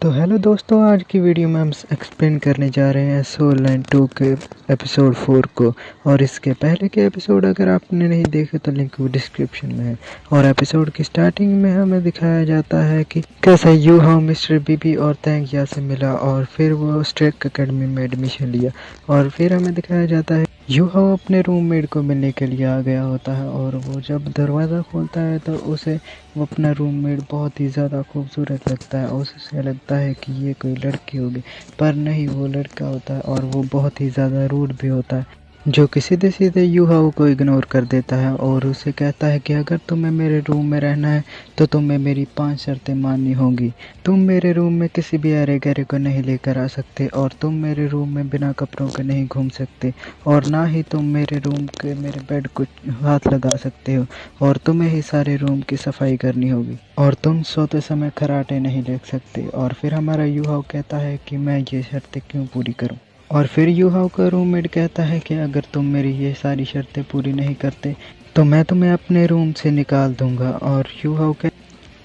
तो हेलो दोस्तों, आज की वीडियो में हम एक्सप्लेन करने जा रहे हैं सोल लाइन 2 के एपिसोड 4 को। और इसके पहले के एपिसोड अगर आपने नहीं देखे तो लिंक डिस्क्रिप्शन में है। और एपिसोड की स्टार्टिंग में हमें दिखाया जाता है कि कैसे यू हाउ मिस्टर बीबी और तैंगिया से मिला और फिर वो स्ट्रेक एकेडमी में एडमिशन लिया। और फिर हमें दिखाया जाता है यू हाउ अपने रूममेट को मिलने के लिए आ गया होता है और वो जब दरवाज़ा खोलता है तो उसे वो अपना रूममेट बहुत ही ज़्यादा खूबसूरत लगता है और उसे लगता है कि ये कोई लड़की होगी, पर नहीं, वो लड़का होता है और वो बहुत ही ज़्यादा रूड भी होता है, जो कि सीधे सीधे यू हाउ को इग्नोर कर देता है और उसे कहता है कि अगर तुम्हें मेरे रूम में रहना है तो तुम्हें मेरी 5 शर्तें माननी होंगी। तुम मेरे रूम में किसी भी अरे गहरे को नहीं लेकर आ सकते और तुम मेरे रूम में बिना कपड़ों के नहीं घूम सकते और ना ही तुम मेरे रूम के मेरे बेड को हाथ लगा सकते हो और तुम्हें ही सारे रूम की सफाई करनी होगी और तुम सोते समय खर्राटे नहीं ले सकते। और फिर हमारा यू हाउ कहता है कि मैं ये शर्तें क्यों पूरी करूं। और फिर यू हाउ का रूममेट कहता है कि अगर तुम मेरी ये सारी शर्तें पूरी नहीं करते तो मैं तुम्हें अपने रूम से निकाल दूंगा। और यू हाउ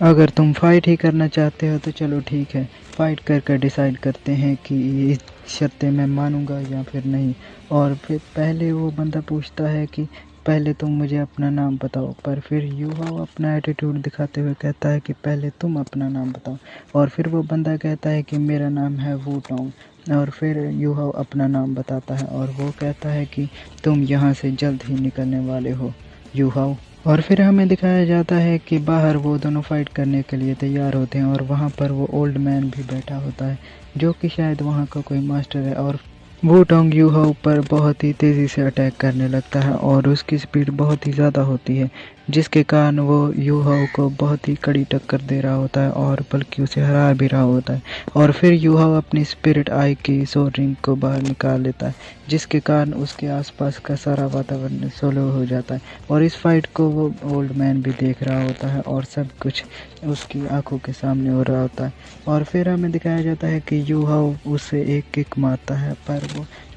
अगर तुम फाइट ही करना चाहते हो तो चलो ठीक है, फाइट कर डिसाइड करते हैं कि ये शर्तें मैं मानूंगा या फिर नहीं। और फिर पहले वो बंदा पूछता है कि पहले तुम मुझे अपना नाम बताओ, पर फिर यू हाउ अपना एटीट्यूड दिखाते हुए कहता है कि पहले तुम अपना नाम बताओ। और फिर वो बंदा कहता है कि मेरा नाम है वू टोंग। और फिर यू हाउ अपना नाम बताता है और वो कहता है कि तुम यहाँ से जल्द ही निकलने वाले हो यू हाउ। और फिर हमें दिखाया जाता है कि बाहर वो दोनों फाइट करने के लिए तैयार होते हैं और वहाँ पर वो ओल्ड मैन भी बैठा होता है जो कि शायद वहाँ का कोई मास्टर है। और वो टोंग यू हाउ पर बहुत ही तेज़ी से अटैक करने लगता है और उसकी स्पीड बहुत ही ज़्यादा होती है, जिसके कारण वो यू हाउ को बहुत ही कड़ी टक्कर दे रहा होता है और बल्कि उसे हरा भी रहा होता है। और फिर यू हाउ अपनी स्पिरिट आई की सोल रिंग को बाहर निकाल लेता है, जिसके कारण उसके आसपास का सारा वातावरण स्लो हो जाता है। और इस फाइट को वो ओल्ड मैन भी देख रहा होता है और सब कुछ उसकी आंखों के सामने हो रहा होता है। और फिर हमें दिखाया जाता है कि यू हाउ उसे एक किक मारता है, पर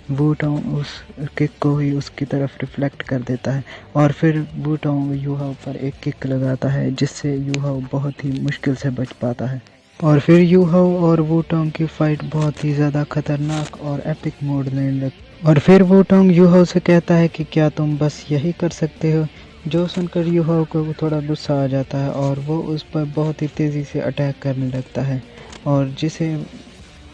वो टोंग उस किक को ही उसकी तरफ रिफ्लेक्ट कर देता है और फिर वो टोंग यू हाउ पर एक किक लगाता है, जिससे यू हाउ बहुत ही मुश्किल से बच पाता है। और फिर यू हाउ और वू टोंग की फाइट बहुत ही ज़्यादा खतरनाक और एपिक मोड लेने लगती। और फिर वू टोंग यू हाउ से कहता है कि क्या तुम बस यही कर सकते हो, जो सुनकर यू हाउ को थोड़ा गुस्सा आ जाता है और वो उस पर बहुत ही तेज़ी से अटैक करने लगता है और जिसे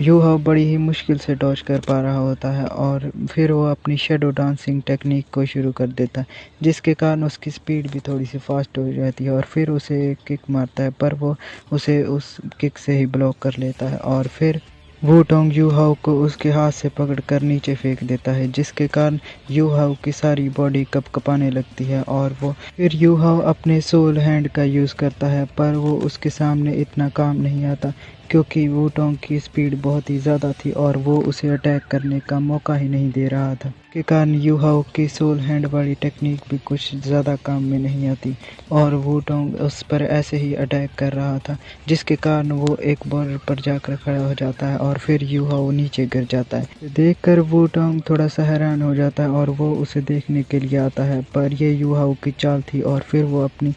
यू हाउ बड़ी ही मुश्किल से डॉज कर पा रहा होता है। और फिर वो अपनी शेडो डांसिंग टेक्निक को शुरू कर देता है, जिसके कारण उसकी स्पीड भी थोड़ी सी फास्ट हो जाती है और फिर उसे एक किक मारता है, पर वो उसे उस किक से ही ब्लॉक कर लेता है। और फिर वो टोंग यू हाउ को उसके हाथ से पकड़कर नीचे फेंक देता है, जिसके कारण यू हाउ की सारी बॉडी कँपाने लगती है। और वो फिर यू हाउ अपने सोल हैंड का यूज़ करता है, पर वो उसके सामने इतना काम नहीं आता क्योंकि वो टोंग की स्पीड बहुत ही ज़्यादा थी और वो उसे अटैक करने का मौका ही नहीं दे रहा था, के कारण यू हाउ की सोल हैंड वाली टेक्निक भी कुछ ज़्यादा काम में नहीं आती और वो टोंग उस पर ऐसे ही अटैक कर रहा था, जिसके कारण वो एक बॉर्डर पर जाकर खड़ा हो जाता है और फिर यू हाउ नीचे गिर जाता है। देखकर वो टोंग थोड़ा सा हैरान हो जाता है और वो उसे देखने के लिए आता है, पर ये यू हाउ की चाल थी और फिर वो अपनी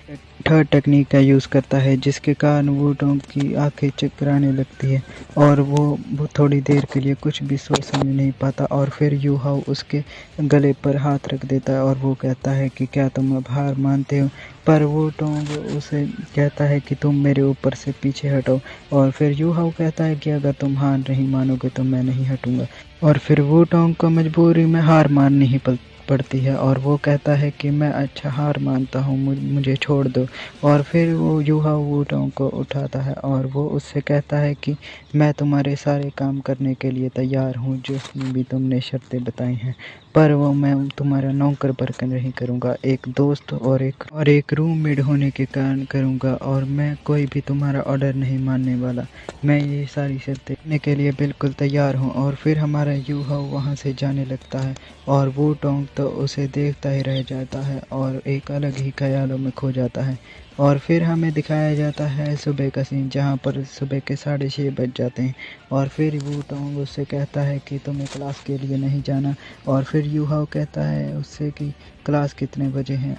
थर्ड टेक्निक का यूज़ करता है, जिसके कारण वो टोंग की आंखें चकराने लगती है और वो थोड़ी देर के लिए कुछ भी सोच समझ नहीं पाता। और फिर यू हाउ उसके गले पर हाथ रख देता है और वो कहता है कि क्या तुम अब हार मानते हो, पर वो टोंग उसे कहता है कि तुम मेरे ऊपर से पीछे हटो। और फिर यू हाउ कहता है कि अगर तुम हार नहीं मानोगे तो मैं नहीं हटूंगा। और फिर वो टोंग को मजबूरी में हार माननी ही पड़ती है और वो कहता है कि मैं अच्छा हार मानता हूँ, मुझे छोड़ दो। और फिर वो यू हाउ वो टोंग को उठाता है और वो उससे कहता है कि मैं तुम्हारे सारे काम करने के लिए तैयार हूँ, जिसमें भी तुमने शर्तें बताई हैं, पर वो मैं तुम्हारा नौकर बनकर नहीं करूँगा, एक दोस्त और एक रूममेट होने के कारण करूँगा और मैं कोई भी तुम्हारा ऑर्डर नहीं मानने वाला। मैं ये सारी शर्तें करने के लिए बिल्कुल तैयार हूँ। और फिर हमारा यू हाउ वहाँ से जाने लगता है और वो टोंग तो उसे देखता ही रह जाता है और एक अलग ही ख्यालों में खो जाता है। और फिर हमें दिखाया जाता है सुबह का सीन, जहाँ पर सुबह के 6:30 बज जाते हैं और फिर वो टोंग उससे कहता है कि तुम्हें क्लास के लिए नहीं जाना। और फिर यू हाउ कहता है उससे कि क्लास कितने बजे हैं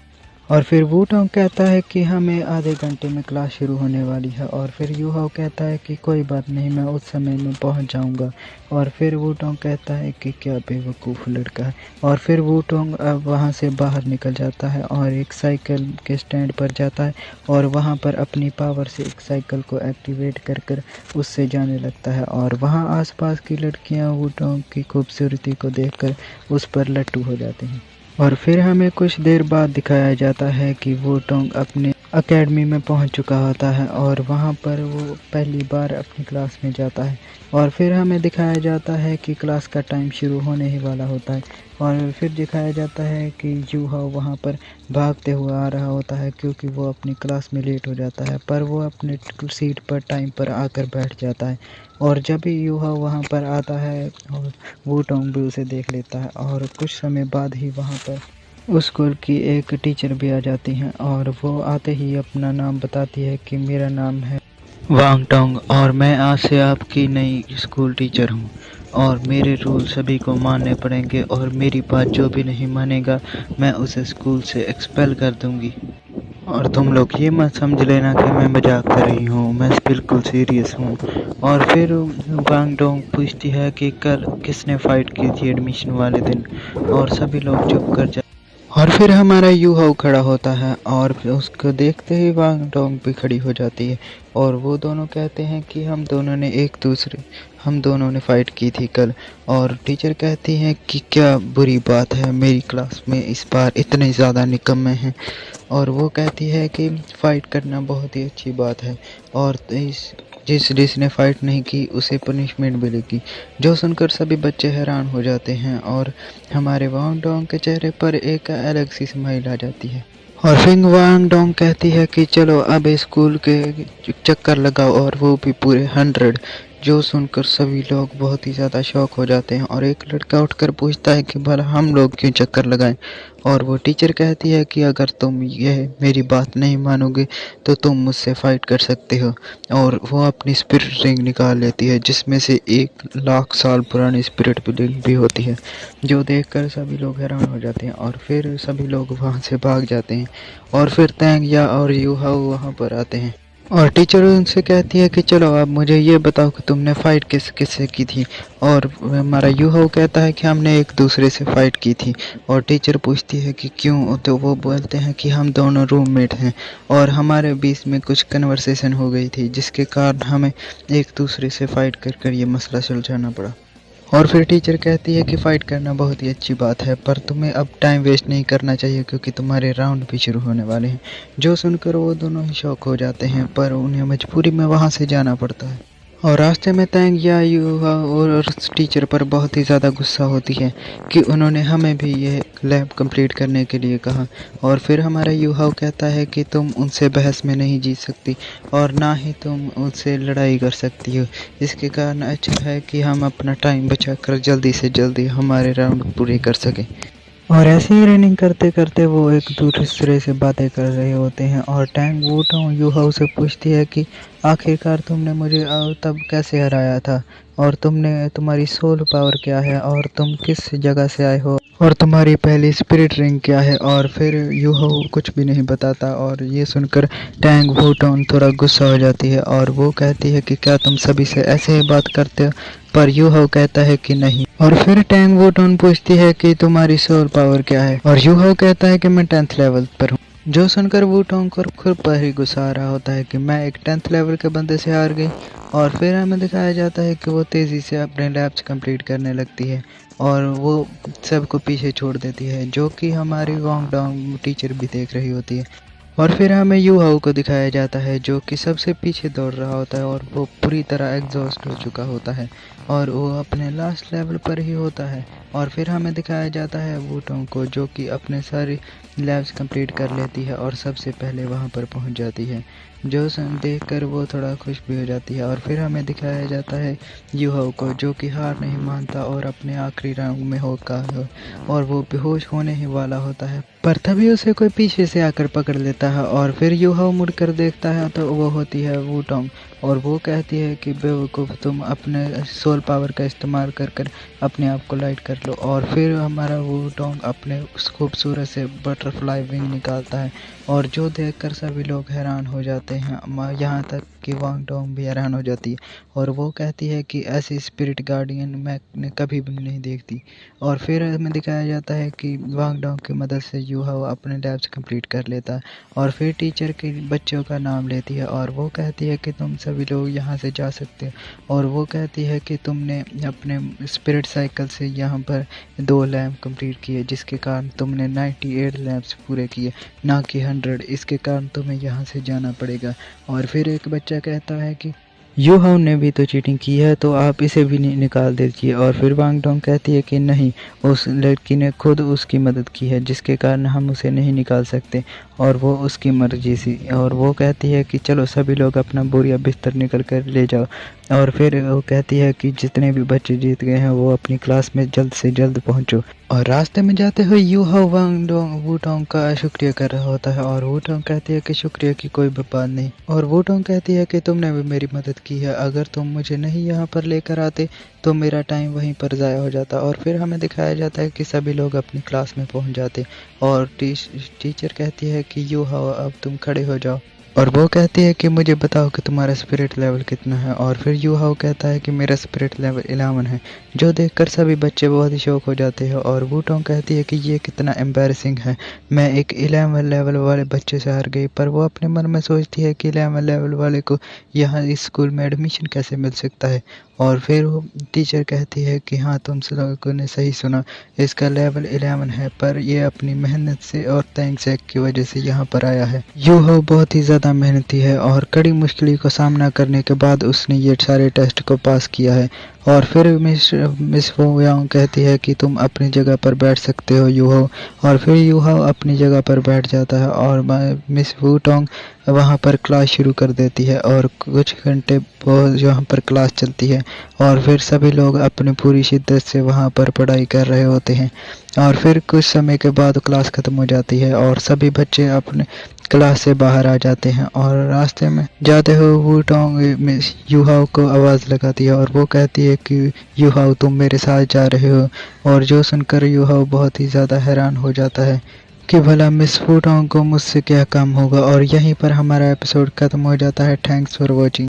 और फिर वूटोंग कहता है कि हमें आधे घंटे में क्लास शुरू होने वाली है। और फिर यूहाओ कहता है कि कोई बात नहीं, मैं उस समय में पहुंच जाऊंगा। और फिर वूटोंग कहता है कि क्या बेवकूफ़ लड़का है। और फिर वूटोंग अब वहां से बाहर निकल जाता है और एक साइकिल के स्टैंड पर जाता है और वहां पर अपनी पावर से एक साइकिल को एक्टिवेट कर कर उससे जाने लगता है। और वहां आसपास की लड़कियां वूटोंग की खूबसूरती को देखकर उस पर लट्टू हो जाती हैं। और फिर हमें कुछ देर बाद दिखाया जाता है कि वूटोंग अपने एकेडमी में पहुंच चुका होता है और वहां पर वो पहली बार अपनी क्लास में जाता है। और फिर हमें दिखाया जाता है कि क्लास का टाइम शुरू होने ही वाला होता है। और फिर दिखाया जाता है कि यूहाओ वहां पर भागते हुए आ रहा होता है क्योंकि वो अपनी क्लास में लेट हो जाता है, पर वो अपने सीट पर टाइम पर आकर बैठ जाता है। और जब भी यूहाओ वहां पर आता है और वूटोंग भी उसे देख लेता है। और कुछ समय बाद ही वहां पर उस स्कूल की एक टीचर भी आ जाती हैं और वो आते ही अपना नाम बताती है कि मेरा नाम है वांग टोंग और मैं आज से आपकी नई स्कूल टीचर हूँ और मेरे रूल सभी को मानने पड़ेंगे और मेरी बात जो भी नहीं मानेगा मैं उसे स्कूल से एक्सपेल कर दूंगी। और तुम लोग ये मत समझ लेना कि मैं मजाक कर रही हूँ, मैं बिल्कुल सीरियस हूँ। और फिर वांग डोंग पूछती है कि कल किसने फाइट की थी एडमिशन वाले दिन, और सभी लोग चुप कर जाते। और फिर हमारा यूहाओ खड़ा होता है और फिर उसको देखते ही वांग डोंग भी खड़ी हो जाती है और वो दोनों कहते हैं कि हम दोनों ने फाइट की थी कल। और टीचर कहती हैं कि क्या बुरी बात है, मेरी क्लास में इस बार इतने ज़्यादा निकम्मे हैं। और वो कहती है कि फ़ाइट करना बहुत ही अच्छी बात है और जिसने फ़ाइट नहीं की उसे पनिशमेंट मिलेगी। जो सुनकर सभी बच्चे हैरान हो जाते हैं और हमारे वांग डोंग के चेहरे पर एक अलग सी स्माइल आ जाती है। और फिर वांग डोंग कहती है कि चलो अब स्कूल के चक्कर लगाओ और वो भी पूरे 100। जो सुनकर सभी लोग बहुत ही ज़्यादा शॉक हो जाते हैं और एक लड़का उठकर पूछता है कि भला हम लोग क्यों चक्कर लगाएं। और वो टीचर कहती है कि अगर तुम यह मेरी बात नहीं मानोगे तो तुम मुझसे फाइट कर सकते हो। और वो अपनी स्पिरिट रिंग निकाल लेती है जिसमें से 1 लाख साल पुरानी स्पिरिट रिंग भी होती है, जो देखकर सभी लोग हैरान हो जाते हैं। और फिर सभी लोग वहाँ से भाग जाते हैं और फिर तैंग या और यूहाओ वहाँ पर आते हैं और टीचर उनसे कहती है कि चलो अब मुझे ये बताओ कि तुमने फ़ाइट किससे की थी। और हमारा यूहाओ कहता है कि हमने एक दूसरे से फ़ाइट की थी। और टीचर पूछती है कि क्यों, तो वो बोलते हैं कि हम दोनों रूममेट हैं और हमारे बीच में कुछ कन्वर्सेशन हो गई थी जिसके कारण हमें एक दूसरे से फ़ाइट कर कर ये मसला सुलझाना पड़ा। और फिर टीचर कहती है कि फ़ाइट करना बहुत ही अच्छी बात है, पर तुम्हें अब टाइम वेस्ट नहीं करना चाहिए क्योंकि तुम्हारे राउंड भी शुरू होने वाले हैं। जो सुनकर वो दोनों ही शॉक हो जाते हैं, पर उन्हें मजबूरी में वहाँ से जाना पड़ता है। और रास्ते में तैंग या युवा और टीचर पर बहुत ही ज़्यादा गुस्सा होती है कि उन्होंने हमें भी ये लैब कंप्लीट करने के लिए कहा। और फिर हमारा युवा कहता है कि तुम उनसे बहस में नहीं जीत सकती और ना ही तुम उनसे लड़ाई कर सकती हो। इसके कारण अच्छा है कि हम अपना टाइम बचाकर जल्दी से जल्दी हमारे राउंड पूरे कर सकें। और ऐसे ही रनिंग करते करते वो एक दूसरे से बातें कर रहे होते हैं और टैंग वूटोंग यूहाओ से पूछती है कि आखिरकार तुमने मुझे तब कैसे हराया था और तुम्हारी सोल पावर क्या है और तुम किस जगह से आए हो और तुम्हारी पहली स्पिरिट रिंग क्या है। और फिर यूहाओ कुछ भी नहीं बताता और ये सुनकर टैंग वूटोंग थोड़ा गुस्सा हो जाती है और वो कहती है कि क्या तुम सभी से ऐसे ही बात करते हो, पर यूहाओ कहता है कि नहीं। और फिर टैंग वूटोन पूछती है कि तुम्हारी सोल पावर क्या है और यूहाओ कहता है कि मैं 10th लेवल पर हूँ। जो सुनकर वूटोंग को खुद पर ही गुस्सा आ रहा होता है कि मैं एक 10th लेवल के बंदे से हार गई। और फिर हमें दिखाया जाता है कि वो तेज़ी से अपने लैब्स कंप्लीट करने लगती है और वो सबको पीछे छोड़ देती है, जो कि हमारी वांग डोंग टीचर भी देख रही होती है। और फिर हमें यूहाओ को दिखाया जाता है जो कि सबसे पीछे दौड़ रहा होता है और वो पूरी तरह एग्जॉस्ट हो चुका होता है और वो अपने लास्ट लेवल पर ही होता है। और फिर हमें दिखाया जाता है वूटोंग को जो कि अपने सारी लैब्स कंप्लीट कर लेती है और सबसे पहले वहां पर पहुंच जाती है, जो देखकर वो थोड़ा खुश भी हो जाती है। और फिर हमें दिखाया जाता है यूहाओ को जो कि हार नहीं मानता और अपने आखिरी राउंड में होगा और वो बेहोश होने ही वाला होता है, पर तभी उसे कोई पीछे से आकर पकड़ लेता है। और फिर यूहाओ मुड़कर देखता है तो वो होती है वूटोंग और वो कहती है कि बेवकूफ़, तुम अपने सोल पावर का इस्तेमाल कर कर अपने आप को लाइट कर लो। और फिर हमारा वुडोंग अपने उस खूबसूरत से बटरफ्लाई विंग निकालता है और जो देखकर सभी लोग हैरान हो जाते हैं, यहाँ तक कि वांग डोंग भी हैरान हो जाती है। और वो कहती है कि ऐसी स्पिरिट गार्डियन मैंने कभी भी नहीं देखती। और फिर हमें दिखाया जाता है कि वांग डोंग की मदद से यू हाओ अपने लैब्स कंप्लीट कर लेता है और फिर टीचर के बच्चों का नाम लेती है और वो कहती है कि तुम सभी लोग यहाँ से जा सकते हो। और वो कहती है कि तुमने अपने स्पिरिट साइकिल से यहाँ पर 2 लैब कंप्लीट किए, जिसके कारण तुमने 98 लैब्स पूरे किए, ना कि 100। इसके कारण तुम्हें यहाँ से जाना पड़ेगा। और फिर एक बच्चा कहता है कि यू हाओ ने भी तो चीटिंग की है, तो आप इसे भी निकाल दीजिए। और फिर वांग डोंग कहती है कि नहीं, उस लड़की ने खुद उसकी मदद की है, जिसके कारण हम उसे नहीं निकाल सकते और वो उसकी मर्जी सी। और वो कहती है कि चलो सभी लोग अपना बोरिया बिस्तर निकल कर ले जाओ। और फिर वो कहती है कि जितने भी बच्चे जीत गए हैं वो अपनी क्लास में जल्द से जल्द पहुंचो। और रास्ते में जाते हुए यू हाओ वांग डोंग वुडोंग का शुक्रिया कर रहा होता है और वुडोंग कहती है कि शुक्रिया की कोई बात नहीं। और वुडोंग कहती है कि तुमने भी मेरी मदद की है, अगर तुम मुझे नहीं यहाँ पर लेकर आते तो मेरा टाइम वहीं पर ज़ाया हो जाता। और फिर हमें दिखाया जाता है कि सभी लोग अपनी क्लास में पहुँच जाते और टीचर कहती है कि यू हाओ अब तुम खड़े हो जाओ। और वो कहती है कि मुझे बताओ कि तुम्हारा स्पिरिट लेवल कितना है। और फिर यू हाओ कहता है कि मेरा स्पिरिट लेवल 11 है, जो देखकर सभी बच्चे बहुत ही शौक हो जाते हैं। और वुडोंग कहती है कि ये कितना एम्बैरेसिंग है, मैं एक 11 लेवल वाले बच्चे से हार गई। पर वो अपने मन में सोचती है कि 11 लेवल वाले को यहाँ इस स्कूल में एडमिशन कैसे मिल सकता है। और फिर वो टीचर कहती है कि हाँ, तुम लोगों ने सही सुना, इसका लेवल 11 है, पर ये अपनी मेहनत से और टैंगसेक की वजह से यहाँ पर आया है। यू हाओ बहुत ही ज़्यादा मेहनती है और कड़ी मुश्किल का सामना करने के बाद उसने ये सारे टेस्ट को पास किया है। और फिर मिस वो यांग कहती है कि तुम अपनी जगह पर बैठ सकते हो यू हाओ। और फिर यू हाओ अपनी जगह पर बैठ जाता है और मिस वुडोंग वहाँ पर क्लास शुरू कर देती है और कुछ घंटे यहाँ पर क्लास चलती है और फिर सभी लोग अपनी पूरी शिद्दत से वहाँ पर पढ़ाई कर रहे होते हैं। और फिर कुछ समय के बाद क्लास ख़त्म हो जाती है और सभी बच्चे अपने क्लास से बाहर आ जाते हैं। और रास्ते में जाते हुए वुडोंग मिस यू हाओ को आवाज़ लगाती है और वो कहती है कि यू हाओ तुम मेरे साथ जा रहे हो। और जो सुनकर यू हाओ बहुत ही ज़्यादा हैरान हो जाता है कि भला मिस वुडोंग को मुझसे क्या काम होगा। और यहीं पर हमारा एपिसोड ख़त्म हो जाता है। Thanks for watching.